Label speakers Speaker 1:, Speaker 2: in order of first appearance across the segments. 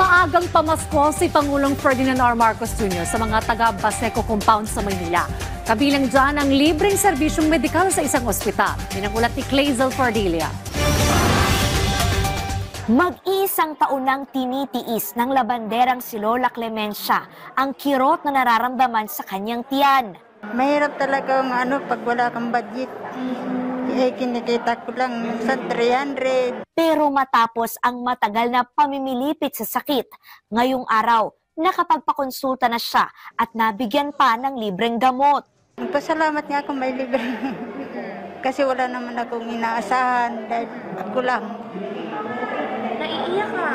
Speaker 1: Maagang pamasko si Pangulong Ferdinand R. Marcos Jr. sa mga taga-Baseco Compound sa Maynila. Kabilang dyan ang libreng serbisyong medikal sa isang ospital. Pinangulat ni Clazel Cordelia.
Speaker 2: Mag-iisang taon nang tinitiis ng labanderang si Lola Clemencia ang kirot na nararamdaman sa kanyang tiyan.
Speaker 3: Mahirap talaga pag wala kang budget. Kinikita ko lang sa 300.
Speaker 2: Pero matapos ang matagal na pamimilipit sa sakit, ngayong araw, nakapagpakonsulta na siya at nabigyan pa ng libreng gamot.
Speaker 3: Nagpasalamat nga ako may libre. Kasi wala naman akong inaasahan dahil ako lang.
Speaker 2: Naiiyak ka?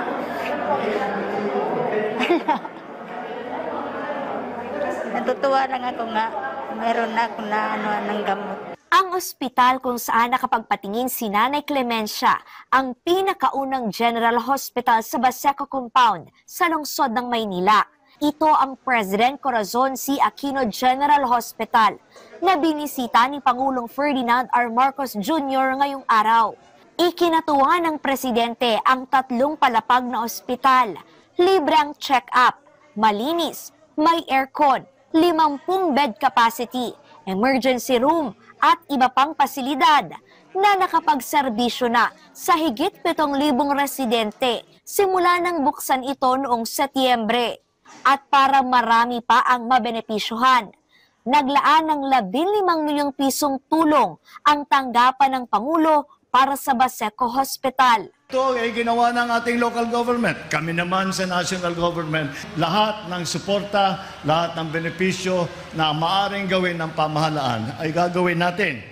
Speaker 3: Natutuwa lang ako nga. Mayroon na ako na ng gamot.
Speaker 2: Ang ospital kung saan nakapagpatingin si Nanay Clemencia ang pinakaunang General Hospital sa Baseco Compound sa lungsod ng Maynila. Ito ang President Corazon C. Aquino General Hospital na binisita ni Pangulong Ferdinand R. Marcos Jr. ngayong araw. Ikinatuwa ng Presidente ang 3 palapag na ospital, libre ang check-up, malinis, may aircon, 50 bed capacity, emergency room, at iba pang pasilidad na nakapagserbisyo na sa higit 7,000 residente simula nang buksan ito noong Setyembre. At para marami pa ang mabenepisyuhan, naglaan ng 15 milyong pisong tulong ang tanggapan ng Pangulo para sa Baseco Hospital.
Speaker 4: Ito ay ginawa ng ating local government. Kami naman sa national government, lahat ng suporta, lahat ng benepisyo na maaaring gawin ng pamahalaan ay gagawin natin.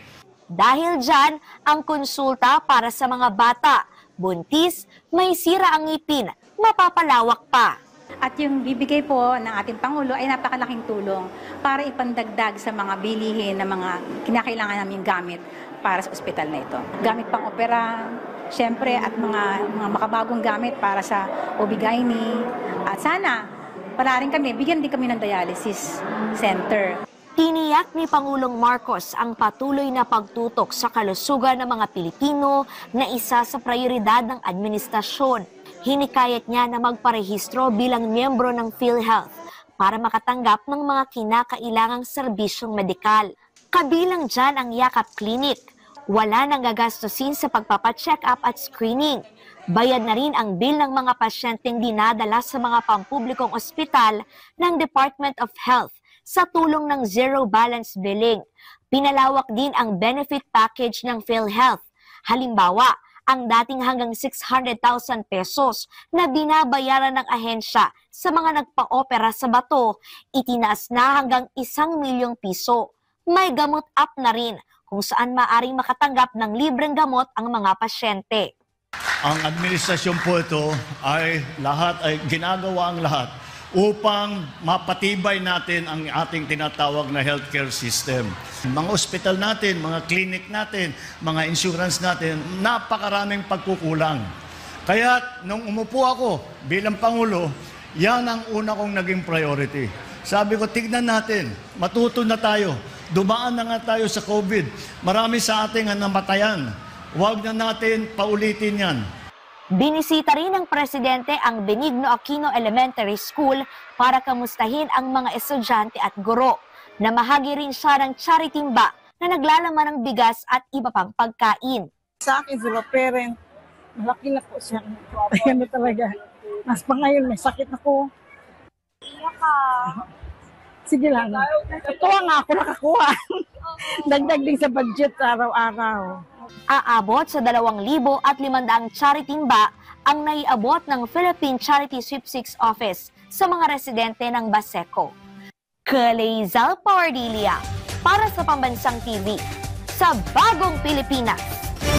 Speaker 2: Dahil dyan, ang konsulta para sa mga bata, buntis, may sira ang ngipin, mapapalawak pa.
Speaker 5: At yung bibigay po ng ating Pangulo ay napakalaking tulong para ipandagdag sa mga bilihin na mga kinakailangan namin gamit para sa ospital na ito. Gamit pang opera, syempre, at mga makabagong gamit para sa OB-GYN. At sana, para rin kami, bigyan din kami ng dialysis center.
Speaker 2: Tiniyak ni Pangulong Marcos ang patuloy na pagtutok sa kalusugan ng mga Pilipino na isa sa prioridad ng administrasyon. Hinikayat niya na magparehistro bilang miyembro ng PhilHealth para makatanggap ng mga kinakailangang serbisyong medikal. Kabilang dyan ang Yakap Clinic. Wala nang gagastusin sa pagpapacheck up at screening. Bayad na rin ang bill ng mga pasyenteng dinadala sa mga pampublikong ospital ng Department of Health sa tulong ng zero balance billing. Pinalawak din ang benefit package ng PhilHealth. Halimbawa, ang dating hanggang 600,000 pesos na binabayaran ng ahensya sa mga nagpa-opera sa bato, itinaas na hanggang 1 milyong piso. May gamot up na rin kung saan maaring makatanggap ng libreng gamot ang mga pasyente.
Speaker 4: Ang administrasyon po ito ay ginagawa ang lahat upang mapatibay natin ang ating tinatawag na healthcare system. Mga ospital natin, mga clinic natin, mga insurance natin, napakaraming pagkukulang. Kaya nung umupo ako bilang Pangulo, yan ang una kong naging priority. Sabi ko, tignan natin, matuto na tayo. Dumaan na nga tayo sa COVID. Marami sa ating namatayan. Huwag na natin paulitin yan.
Speaker 2: Binisita rin ng Presidente ang Benigno Aquino Elementary School para kamustahin ang mga estudyante at guro. Namahagi rin siya ng charity timba na naglalaman ng bigas at iba pang pagkain.
Speaker 6: Sa akin, sila parent, malaki na po siya. Ayan na talaga. Mas pa ngayon, may sakit ako. Sige lang. Tuwa nga ako nakakuha. Dagdag din sa budget araw-araw.
Speaker 2: Aabot sa 2,500 charity timba ang naiabot ng Philippine Charity Sweepstakes Office sa mga residente ng Baseco. Clazel Cordelia para sa Pambansang TV sa Bagong Pilipinas.